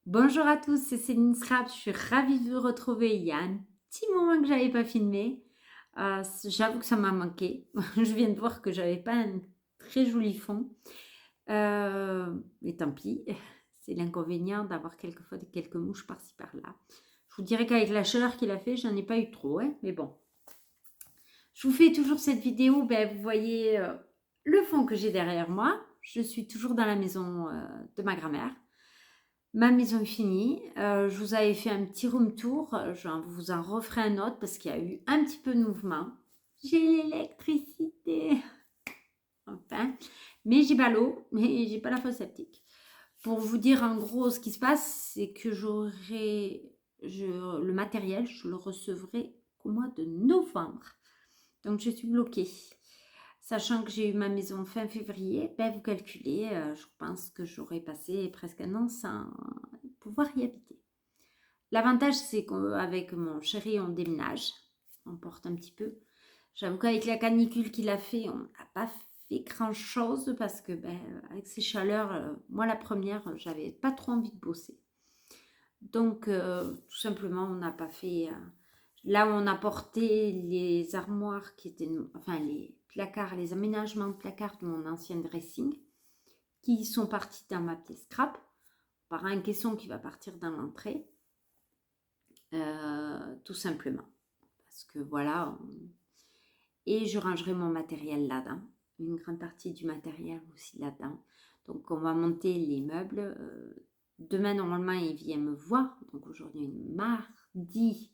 Bonjour à tous, c'est Céline Scrap. Je suis ravie de vous retrouver. Il y a un petit moment que j'avais pas filmé. J'avoue que ça m'a manqué. Je viens de voir que j'avais pas un très joli fond. Mais tant pis, c'est l'inconvénient d'avoir quelquefois quelques mouches par-ci par-là. Je vous dirais qu'avec la chaleur qu'il a fait, j'en ai pas eu trop, hein, mais bon. Je vous fais toujours cette vidéo. Vous voyez le fond que j'ai derrière moi. Je suis toujours dans la maison de ma grand-mère. Ma maison est finie. Je vous avais fait un petit room tour. Je vous en referai un autre parce qu'il y a eu un petit peu de mouvement. J'ai l'électricité. Enfin. Mais j'ai pas l'eau. Mais j'ai pas la fosse septique. Pour vous dire en gros ce qui se passe, c'est que le matériel, je le recevrai qu'au mois de novembre. Donc je suis bloquée. Sachant que j'ai eu ma maison fin février, vous calculez, je pense que j'aurais passé presque un an sans pouvoir y habiter. L'avantage, c'est qu'avec mon chéri, on déménage, on porte un petit peu. J'avoue qu'avec la canicule qu'il a fait, on n'a pas fait grand-chose parce que avec ces chaleurs, moi la première, j'avais pas trop envie de bosser. Donc, tout simplement, on n'a pas fait... là où on a porté les armoires qui étaient... Enfin, les placards, les aménagements de placards de mon ancien dressing, qui sont partis dans ma pièce scrap, par un caisson qui va partir dans l'entrée, tout simplement. Parce que voilà... Et je rangerai mon matériel là-dedans. Une grande partie du matériel aussi là-dedans. Donc, on va monter les meubles. Demain, normalement, il vient me voir. Donc, aujourd'hui, mardi.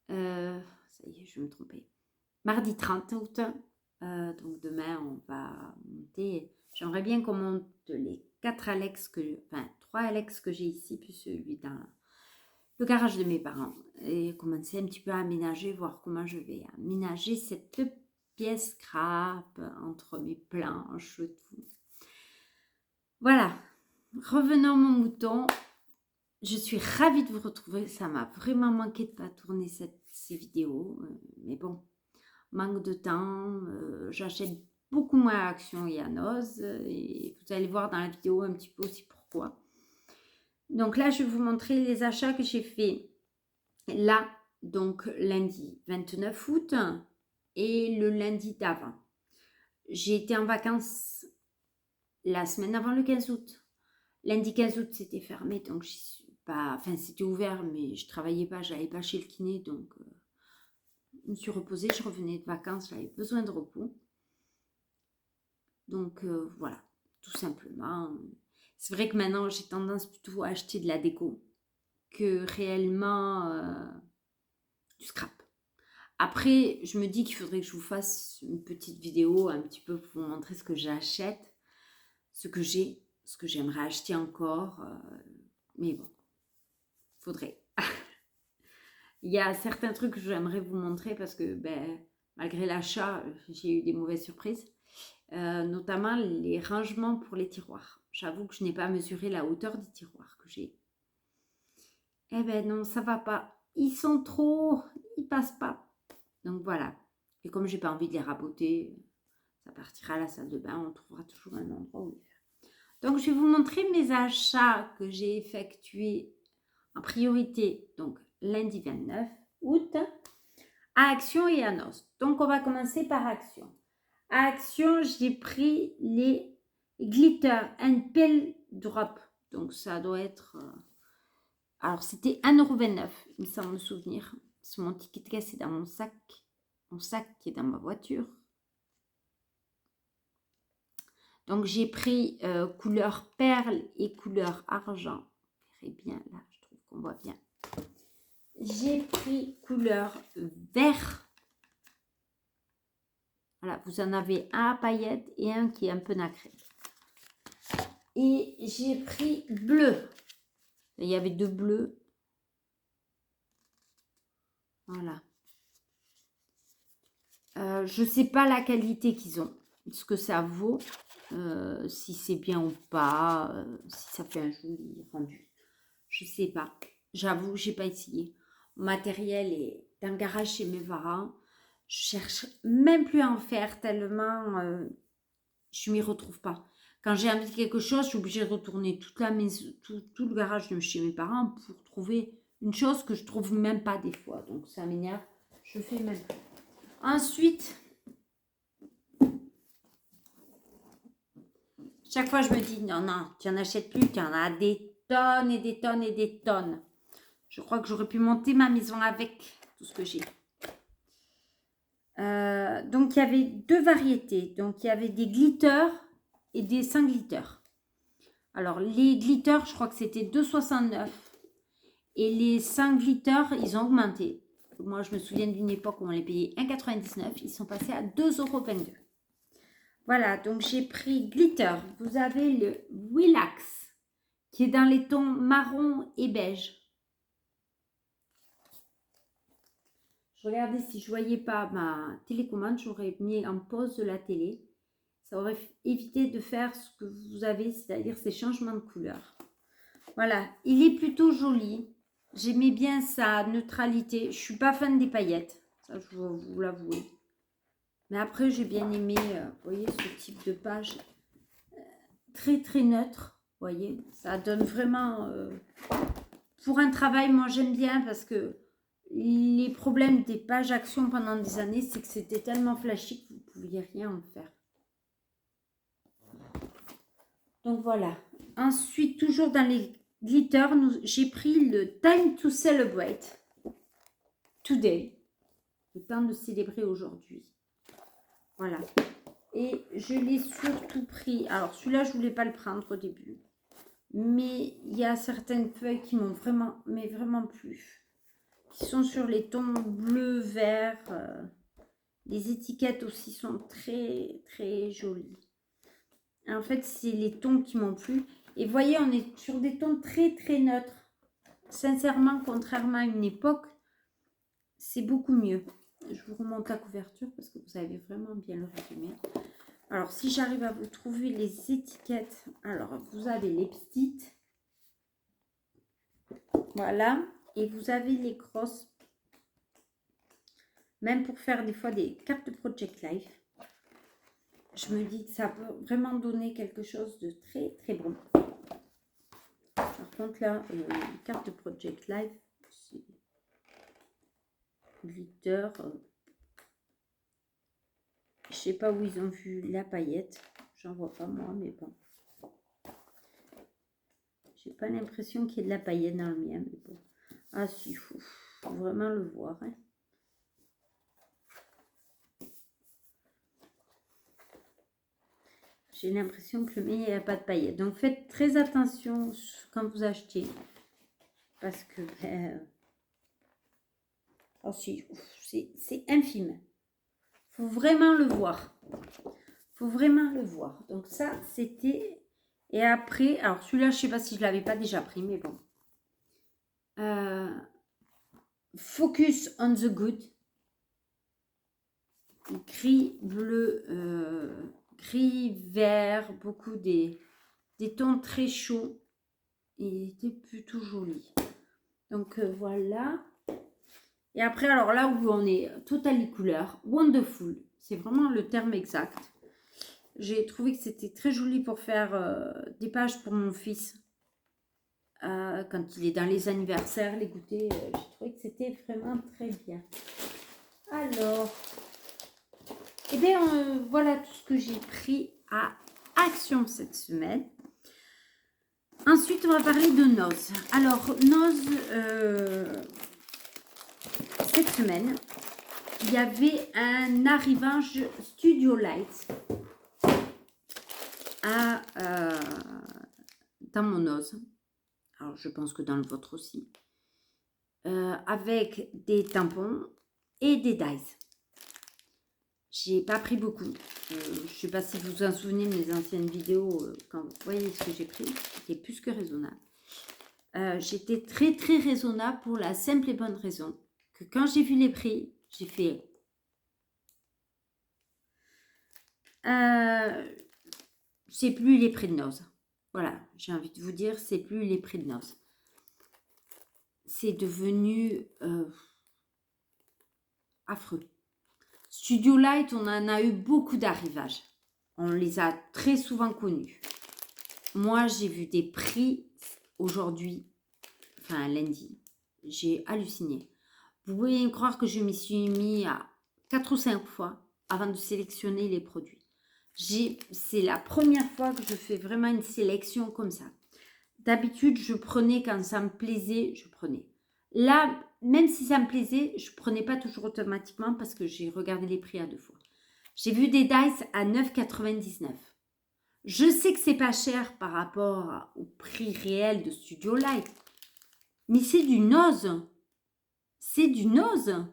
Ça y est, je vais me tromper. Mardi 30 août. Donc, demain, on va monter. J'aimerais bien qu'on monte les 4 Alex enfin, 3 Alex que j'ai ici, puis celui dans le garage de mes parents. Et commencer un petit peu à aménager, voir comment je vais aménager cette pièce scrap entre mes planches, tout. Voilà. Revenons à mon mouton. Je suis ravie de vous retrouver. Ça m'a vraiment manqué de ne pas tourner ces vidéos. Mais bon, manque de temps. J'achète beaucoup moins à Action et à Noz. Et vous allez voir dans la vidéo un petit peu aussi pourquoi. Donc là, je vais vous montrer les achats que j'ai fait là, donc lundi 29 août et le lundi d'avant. J'ai été en vacances la semaine avant le 15 août. Lundi 15 août, c'était fermé, donc je suis pas... Enfin, c'était ouvert, mais je travaillais pas, j'allais pas chez le kiné, donc je me suis reposée, je revenais de vacances, j'avais besoin de repos. Donc voilà, tout simplement. C'est vrai que maintenant, j'ai tendance plutôt à acheter de la déco que réellement du scrap. Après, je me dis qu'il faudrait que je vous fasse une petite vidéo un petit peu pour vous montrer ce que j'achète, ce que j'ai, ce que j'aimerais acheter encore. Mais bon, faudrait. Il y a certains trucs que j'aimerais vous montrer parce que malgré l'achat, j'ai eu des mauvaises surprises. Notamment les rangements pour les tiroirs. J'avoue que je n'ai pas mesuré la hauteur des tiroirs que j'ai. Eh ben non, ça va pas. Ils sont trop, ils passent pas. Donc voilà. Et comme j'ai pas envie de les raboter, ça partira à la salle de bain, on trouvera toujours un endroit où les faire. Donc je vais vous montrer mes achats que j'ai effectués en priorité, donc lundi 29 août, à Action et à Nos. Donc on va commencer par Action. À Action, j'ai pris les Glitter and Peel Drop. Donc ça doit être... alors c'était 1,29 €, il me semble me souvenir. Sur mon ticket de caisse, c'est dans mon sac. Mon sac qui est dans ma voiture. Donc j'ai pris couleur perle et couleur argent. Vous verrez bien là, je trouve qu'on voit bien. J'ai pris couleur vert. Voilà, vous en avez un à paillettes et un qui est un peu nacré. Et j'ai pris bleu. Il y avait 2 bleus. Voilà. Je ne sais pas la qualité qu'ils ont, ce que ça vaut, si c'est bien ou pas, si ça fait un joli rendu. Je ne sais pas. J'avoue, je n'ai pas essayé. Mon matériel est dans le garage chez mes parents. Je cherche même plus à en faire tellement je m'y retrouve pas. Quand j'ai envie de quelque chose, je suis obligée de retourner toute la maison, tout le garage de chez mes parents pour trouver une chose que je trouve même pas des fois. Donc ça m'énerve. Je fais même pas. Ensuite, chaque fois je me dis non, non, tu n'en achètes plus, tu en as des tonnes et des tonnes et des tonnes. Je crois que j'aurais pu monter ma maison avec tout ce que j'ai. Donc il y avait deux variétés. Donc il y avait des glitters et des sans glitters. Alors les glitters, je crois que c'était 2,69 et les sans glitters, ils ont augmenté. Moi je me souviens d'une époque où on les payait 1,99, ils sont passés à 2,22 €. Voilà, donc j'ai pris glitter. Vous avez le Willax qui est dans les tons marron et beige. Je regardais si je voyais pas ma télécommande, j'aurais mis en pause de la télé. Ça aurait évité de faire ce que vous avez, c'est-à-dire ces changements de couleur. Voilà, il est plutôt joli. J'aimais bien sa neutralité. Je suis pas fan des paillettes, ça je vais vous l'avouer. Mais après, j'ai bien aimé, vous voyez, ce type de page très très neutre. Vous voyez, ça donne vraiment... pour un travail, moi j'aime bien parce que les problèmes des pages actions pendant des années, c'est que c'était tellement flashy que vous ne pouviez rien en faire. Donc voilà. Ensuite, toujours dans les glitters, j'ai pris le Time to Celebrate Today. Le temps de célébrer aujourd'hui. Voilà. Et je l'ai surtout pris. Alors celui-là, je ne voulais pas le prendre au début. Mais il y a certaines feuilles qui m'ont vraiment, mais vraiment plu. Qui sont sur les tons bleu, vert. Les étiquettes aussi sont très, très jolies. En fait, c'est les tons qui m'ont plu. Et voyez, on est sur des tons très, très neutres. Sincèrement, contrairement à une époque, c'est beaucoup mieux. Je vous remonte la couverture parce que vous avez vraiment bien le résumé. Alors, si j'arrive à vous trouver les étiquettes. Alors, vous avez les petites. Voilà. Et vous avez les grosses. Même pour faire des fois des cartes de Project Life. Je me dis que ça peut vraiment donner quelque chose de très, très bon. Par contre, là, carte de Project Life, c'est glitter. Je sais pas où ils ont vu la paillette. J'en vois pas moi, mais bon. J'ai pas l'impression qu'il y ait de la paillette dans le mien, mais bon. Ah si, il faut vraiment le voir. Hein. J'ai l'impression que le mien, il n'y a pas de paillettes. Donc faites très attention quand vous achetez. Parce que, oh si, c'est infime. Faut vraiment le voir. Faut vraiment le voir. Donc ça, c'était... Et après, alors celui-là, je sais pas si je l'avais pas déjà pris, mais bon. Focus on the good. Gris, bleu, gris, vert, beaucoup des tons très chauds. Il était plutôt joli. Donc voilà. Et après, alors là où on est totally couleur, wonderful. C'est vraiment le terme exact. J'ai trouvé que c'était très joli pour faire des pages pour mon fils. Quand il est dans les anniversaires, les goûters, j'ai trouvé que c'était vraiment très bien. Alors, et bien voilà tout ce que j'ai pris à Action cette semaine. Ensuite, on va parler de Noz. Alors, Noz, cette semaine, il y avait un arrivage Studio Light dans mon Noz. Alors, je pense que dans le vôtre aussi. Avec des tampons et des dies. J'ai pas pris beaucoup. Je sais pas si vous vous en souvenez de mes anciennes vidéos. Quand vous voyez ce que j'ai pris, c'était plus que raisonnable. J'étais très très raisonnable pour la simple et bonne raison que quand j'ai vu les prix, j'ai fait... c'est plus les prix de Noz. Voilà, j'ai envie de vous dire, c'est plus les prix de Noz. C'est devenu affreux. Studio Light, on en a eu beaucoup d'arrivages. On les a très souvent connus. moi, j'ai vu des prix aujourd'hui, enfin lundi, j'ai halluciné. Vous pouvez me croire que je m'y suis mis à 4 ou 5 fois avant de sélectionner les produits. C'est la première fois que je fais vraiment une sélection comme ça. D'habitude, je prenais quand ça me plaisait, je prenais. Là, même si ça me plaisait, je prenais pas toujours automatiquement parce que j'ai regardé les prix à 2 fois. J'ai vu des dice à 9,99. Je sais que c'est pas cher par rapport au prix réel de Studio Light, mais c'est du nose. C'est du nose.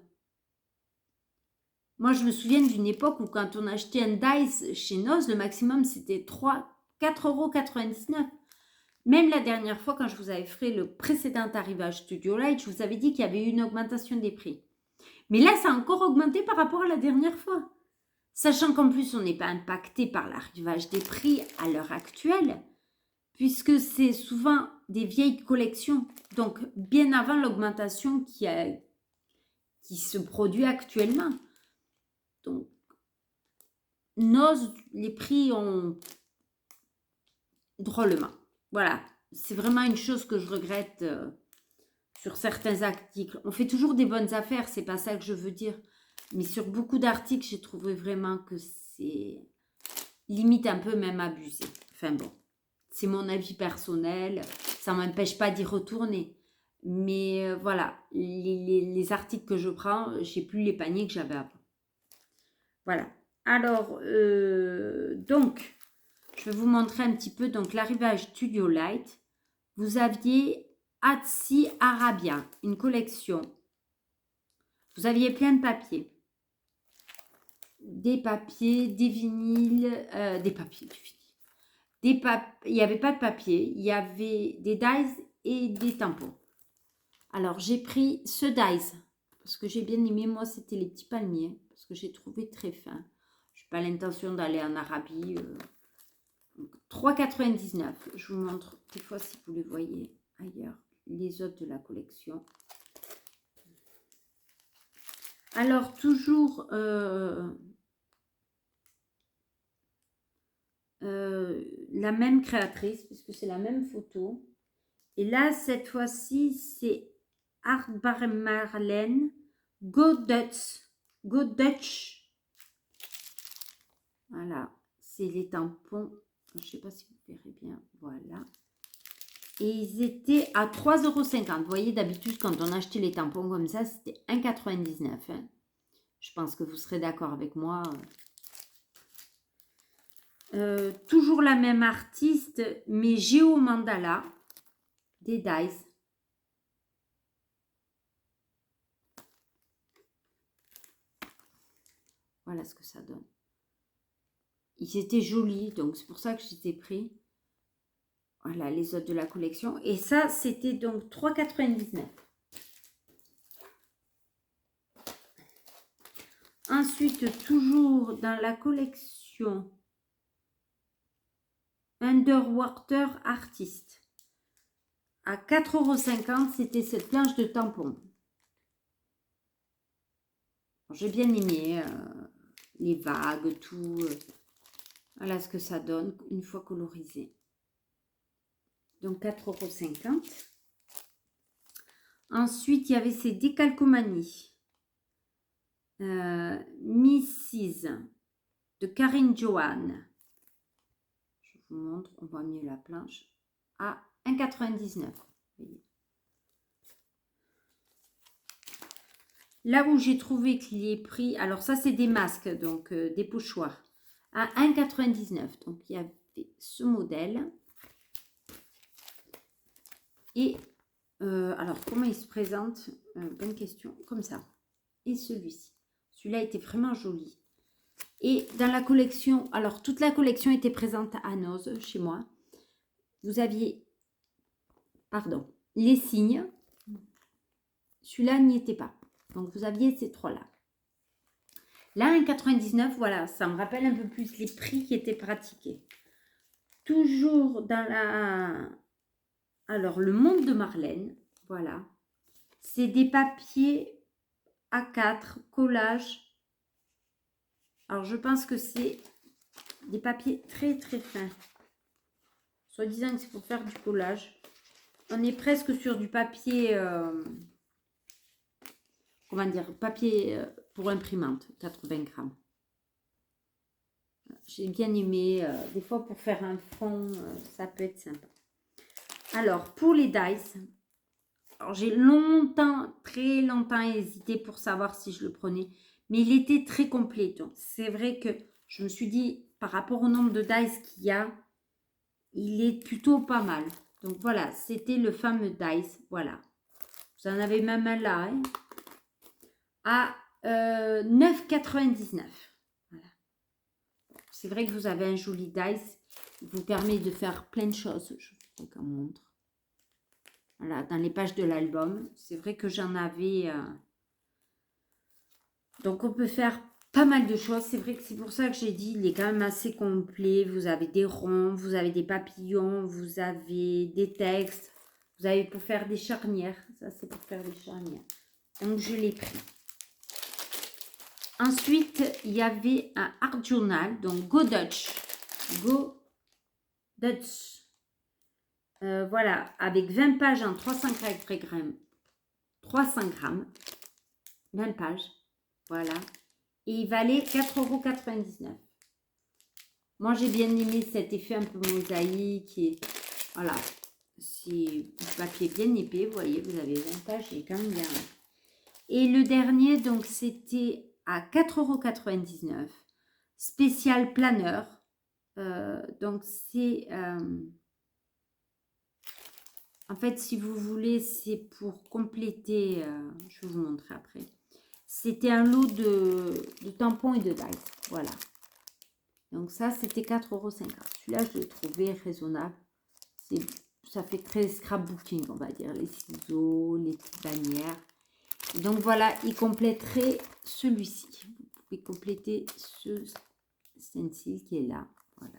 Moi, je me souviens d'une époque où quand on achetait un dice chez Noz, le maximum c'était 4,99 €. Même la dernière fois, quand je vous avais fait le précédent arrivage Studio Light, je vous avais dit qu'il y avait eu une augmentation des prix. Mais là, ça a encore augmenté par rapport à la dernière fois. Sachant qu'en plus, on n'est pas impacté par l'arrivage des prix à l'heure actuelle, puisque c'est souvent des vieilles collections. Donc, bien avant l'augmentation qui se produit actuellement. Donc, Noz, les prix ont drôlement. Voilà, c'est vraiment une chose que je regrette sur certains articles. On fait toujours des bonnes affaires, c'est pas ça que je veux dire. Mais sur beaucoup d'articles, j'ai trouvé vraiment que c'est limite un peu même abusé. Enfin bon, c'est mon avis personnel, ça m'empêche pas d'y retourner. Mais voilà, les articles que je prends, j'ai plus les paniers que j'avais avant. Voilà. Alors, donc, je vais vous montrer un petit peu donc l'arrivage Studio Light. Vous aviez Hatsi Arabia, une collection. Vous aviez plein de papiers. Des papiers, des vinyles, des papiers, du vinyle. Il n'y avait pas de papier, il y avait des dies et des tampons. Alors, j'ai pris ce dies, parce que j'ai bien aimé, moi, c'était les petits palmiers, parce que j'ai trouvé très fin. Je n'ai pas l'intention d'aller en Arabie. 3,99 €. Je vous montre des fois si vous les voyez ailleurs, les autres de la collection. Alors, toujours la même créatrice, puisque c'est la même photo. Et là, cette fois-ci, c'est Artbar Marlène Go Dutch. Go Dutch. Voilà, c'est les tampons. Je ne sais pas si vous verrez bien. Voilà. Et ils étaient à 3,50 €. Vous voyez, d'habitude, quand on achetait les tampons comme ça, c'était 1,99 €. Hein. Je pense que vous serez d'accord avec moi. Toujours la même artiste, mais Géo Mandala, des dies. Voilà ce que ça donne. Ils étaient jolis, donc c'est pour ça que j'étais pris. Voilà, les autres de la collection. Et ça, c'était donc 3,99 €. Ensuite, toujours dans la collection Underwater Artist. À 4,50 €, c'était cette planche de tampons. J'ai bien aimé les vagues, tout. Voilà ce que ça donne une fois colorisé. Donc 4,50 €. Ensuite, il y avait ces décalcomanies. Mrs. de Karine Johan. Je vous montre, on voit mieux la planche. À 1,99 €. Là où j'ai trouvé que les prix, alors ça c'est des masques, donc des pochoirs, à 1,99 €. Donc il y avait ce modèle. Et alors comment il se présente? Bonne question, comme ça. Et celui-ci. Celui-là était vraiment joli. Et dans la collection, alors toute la collection était présente à Noz, chez moi. Vous aviez, pardon, les signes. Celui-là n'y était pas. Donc vous aviez ces trois-là. Là, 1,99 €, voilà, ça me rappelle un peu plus les prix qui étaient pratiqués. Toujours dans la... Alors, le monde de Marlène, voilà. C'est des papiers A4, collage. Alors, je pense que c'est des papiers très, très fins. Soi-disant que c'est pour faire du collage. On est presque sur du papier, comment dire, papier pour imprimante, 80 grammes. J'ai bien aimé, des fois pour faire un fond, ça peut être sympa. Alors, pour les dice, j'ai longtemps, très longtemps hésité pour savoir si je le prenais, mais il était très complet. Donc, c'est vrai que je me suis dit, par rapport au nombre de dice qu'il y a, il est plutôt pas mal. Donc, voilà, c'était le fameux dice, voilà. Vous en avez même un là, hein, à 9,99. Voilà. C'est vrai que vous avez un joli dice. Il vous permet de faire plein de choses. Je vous montre. Voilà, dans les pages de l'album. C'est vrai que j'en avais... Donc, on peut faire pas mal de choses. C'est vrai que c'est pour ça que j'ai dit, il est quand même assez complet. Vous avez des ronds, vous avez des papillons, vous avez des textes. Vous avez pour faire des charnières. Ça, c'est pour faire des charnières. Donc, je l'ai pris. Ensuite, il y avait un art journal, donc Go Dutch. Go Dutch. Voilà, avec 20 pages en 300 grammes. 300 grammes. 20 pages. Voilà. Et il valait 4,99 €. Moi, j'ai bien aimé cet effet un peu mosaïque. Et voilà. C'est du papier bien épais. Vous voyez, vous avez 20 pages. Et quand même bien. Et le dernier, donc, c'était à 4,99 €. Spécial planeur. Donc, c'est... en fait, si vous voulez, c'est pour compléter... je vais vous montrer après. C'était un lot de tampons et de dice. Voilà. Donc, ça, c'était 4,50 €. Celui-là, je l'ai trouvé raisonnable. Ça fait très scrapbooking, on va dire. Les ciseaux, les petites bannières. Donc, voilà, il compléterait celui-ci. Vous pouvez compléter ce stencil qui est là. Voilà.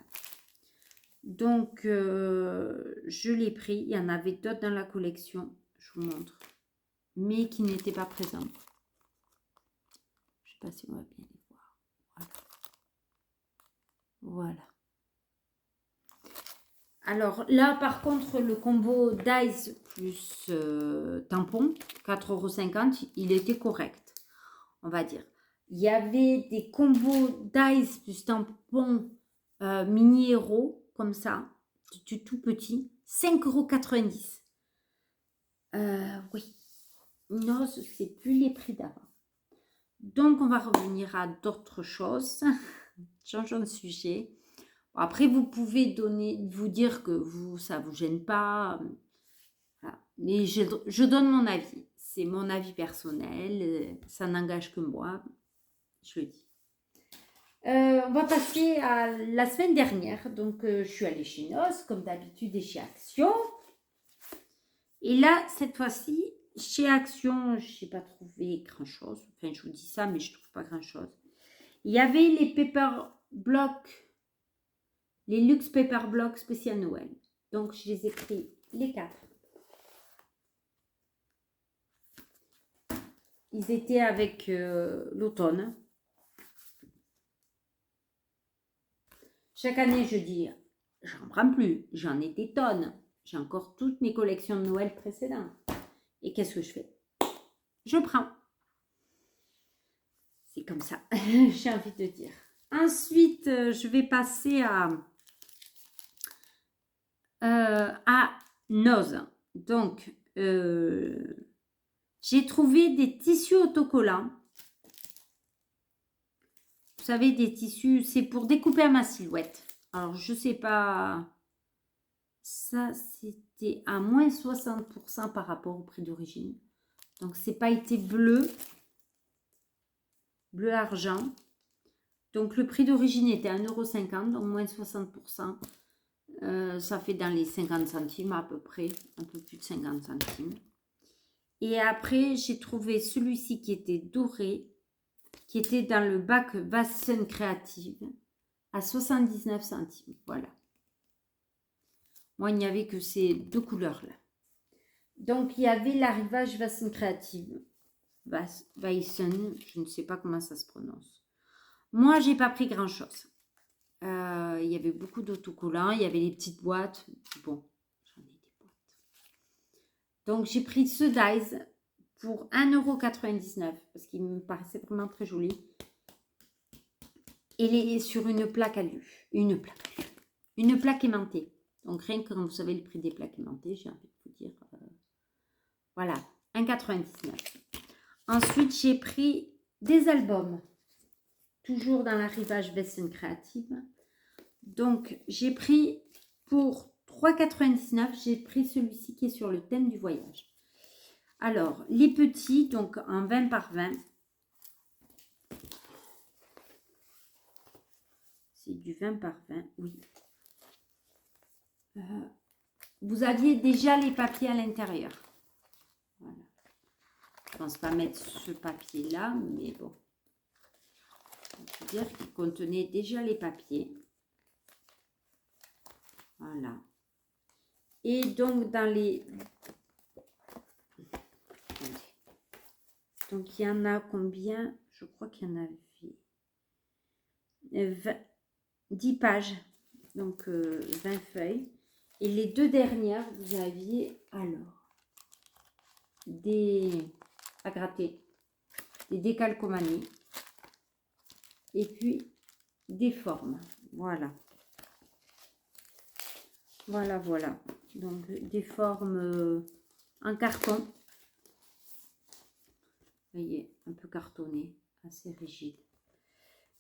Donc, je l'ai pris. Il y en avait d'autres dans la collection. Je vous montre. Mais qui n'étaient pas présentes. Je ne sais pas si on va bien les voir. Voilà. Voilà. Alors là, par contre, le combo Dice plus tampon, 4,50 €, il était correct, on va dire. Il y avait des combos Dice plus tampon mini héros, comme ça, tout petit, 5,90 €. Oui, non, c'est plus les prix d'avant. Donc, on va revenir à d'autres choses. Changeons de sujet. Après, vous pouvez vous dire que ça ne vous gêne pas. Voilà. Mais je donne mon avis. C'est mon avis personnel. Ça n'engage que moi. Je le dis. On va passer à la semaine dernière. Donc, je suis allée chez NOS, comme d'habitude, et chez Action. Et là, cette fois-ci, chez Action, je n'ai pas trouvé grand-chose. Enfin, je vous dis ça, mais je ne trouve pas grand-chose. Il y avait les Paper Blocks, les Luxe Paper Blocks spécial Noël. Donc, je les ai pris les 4. Ils étaient avec l'automne. Chaque année, je dis, j'en prends plus. J'en ai des tonnes. J'ai encore toutes mes collections de Noël précédentes. Et qu'est-ce que je fais? Je prends. C'est comme ça, j'ai envie de dire. Ensuite, je vais passer à Noz. Donc, j'ai trouvé des tissus autocollants. Vous savez, des tissus, c'est pour découper à ma silhouette. Alors, je sais pas. Ça, c'était à moins 60% par rapport au prix d'origine. Donc, c'est pailleté bleu argent. Donc, le prix d'origine était à 1,50 €, donc moins 60%. Ça fait dans les 50 centimes à peu près, un peu plus de 50 centimes. Et après, j'ai trouvé celui-ci qui était doré, qui était dans le bac Vassen Creative à 79 centimes. Voilà. Moi, il n'y avait que ces deux couleurs-là. Donc, il y avait l'arrivage Vassen Creative. Vassen, je ne sais pas comment ça se prononce. Moi, j'ai pas pris grand-chose. Il y avait beaucoup d'autocollants. Il y avait les petites boîtes. Bon, j'en ai des boîtes. Donc, j'ai pris ce Dies pour 1,99 € parce qu'il me paraissait vraiment très joli. Et il est sur une plaque alu. Une plaque aimantée. Donc, rien que quand vous savez le prix des plaques aimantées, j'ai envie de vous dire. Voilà, 1,99 €. Ensuite, j'ai pris des albums. Toujours dans l'arrivage Western Creative. Donc, j'ai pris pour 3,99 €, j'ai pris celui-ci qui est sur le thème du voyage. Alors, les petits, donc en 20 par 20. C'est du 20 par 20, oui. Vous aviez déjà les papiers à l'intérieur. Voilà. Je ne pense pas mettre ce papier-là, mais bon. On peut dire qu'il contenait déjà les papiers. Voilà. Et donc, dans les... Donc, il y en a combien? Je crois qu'il y en avait 10 pages. Donc, 20 feuilles. Et les deux dernières, vous aviez alors des à gratter, des décalcomanies et puis des formes. Voilà. Voilà, voilà. Donc, des formes en carton. Vous voyez, un peu cartonné, assez rigide.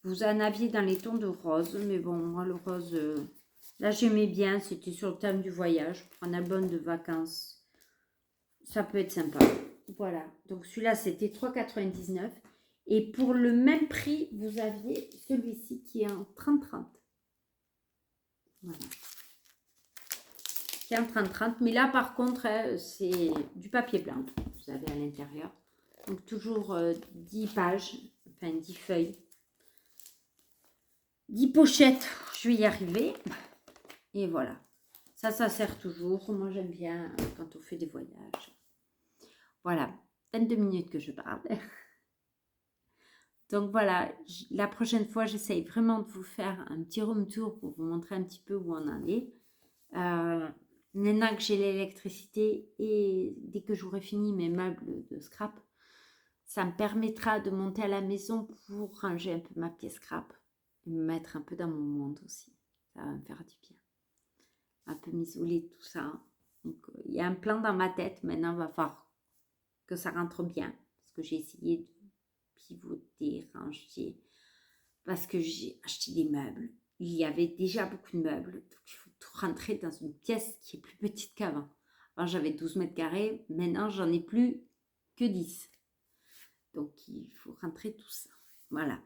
Vous en aviez dans les tons de rose, mais bon, moi, le rose, là, j'aimais bien. C'était sur le thème du voyage. Pour un album de vacances, ça peut être sympa. Voilà. Donc, celui-là, c'était 3,99 €. Et pour le même prix, vous aviez celui-ci qui est en 30-30. Voilà. Qui est en 30-30. Mais là, par contre, c'est du papier blanc. Vous avez à l'intérieur. Donc, toujours 10 pages. Enfin, 10 feuilles. 10 pochettes. Je vais y arriver. Et voilà. Ça sert toujours. Moi, j'aime bien quand on fait des voyages. Voilà. 22 minutes que je parle. Donc voilà, la prochaine fois, j'essaye vraiment de vous faire un petit room tour pour vous montrer un petit peu où on en est. Maintenant que j'ai l'électricité et dès que j'aurai fini mes meubles de scrap, ça me permettra de monter à la maison pour ranger un peu ma pièce scrap et me mettre un peu dans mon monde aussi. Ça va me faire du bien. Un peu m'isoler de tout ça. Donc, il y a un plan dans ma tête. Maintenant, il va falloir que ça rentre bien parce que j'ai essayé de pivoter, ranger, parce que j'ai acheté des meubles. Il y avait déjà beaucoup de meubles, donc il faut tout rentrer dans une pièce qui est plus petite qu'avant. Avant, j'avais 12 mètres carrés, maintenant, j'en ai plus que 10. Donc, il faut rentrer tout ça. Voilà.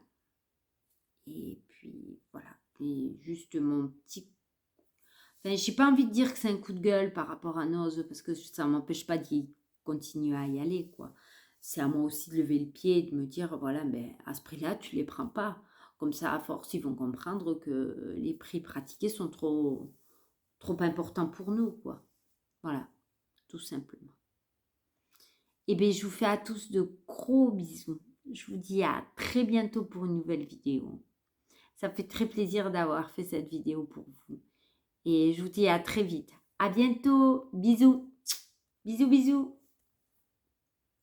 Et puis, voilà. Et juste mon petit... Enfin, j'ai pas envie de dire que c'est un coup de gueule par rapport à Nose, parce que ça ne m'empêche pas d'y continuer à y aller, quoi. C'est à moi aussi de lever le pied et de me dire, voilà, mais à ce prix-là, tu ne les prends pas. Comme ça, à force, ils vont comprendre que les prix pratiqués sont trop importants pour nous, quoi. Voilà, tout simplement. Et bien, je vous fais à tous de gros bisous. Je vous dis à très bientôt pour une nouvelle vidéo. Ça me fait très plaisir d'avoir fait cette vidéo pour vous. Et je vous dis à très vite. À bientôt. Bisous. Bisous, bisous.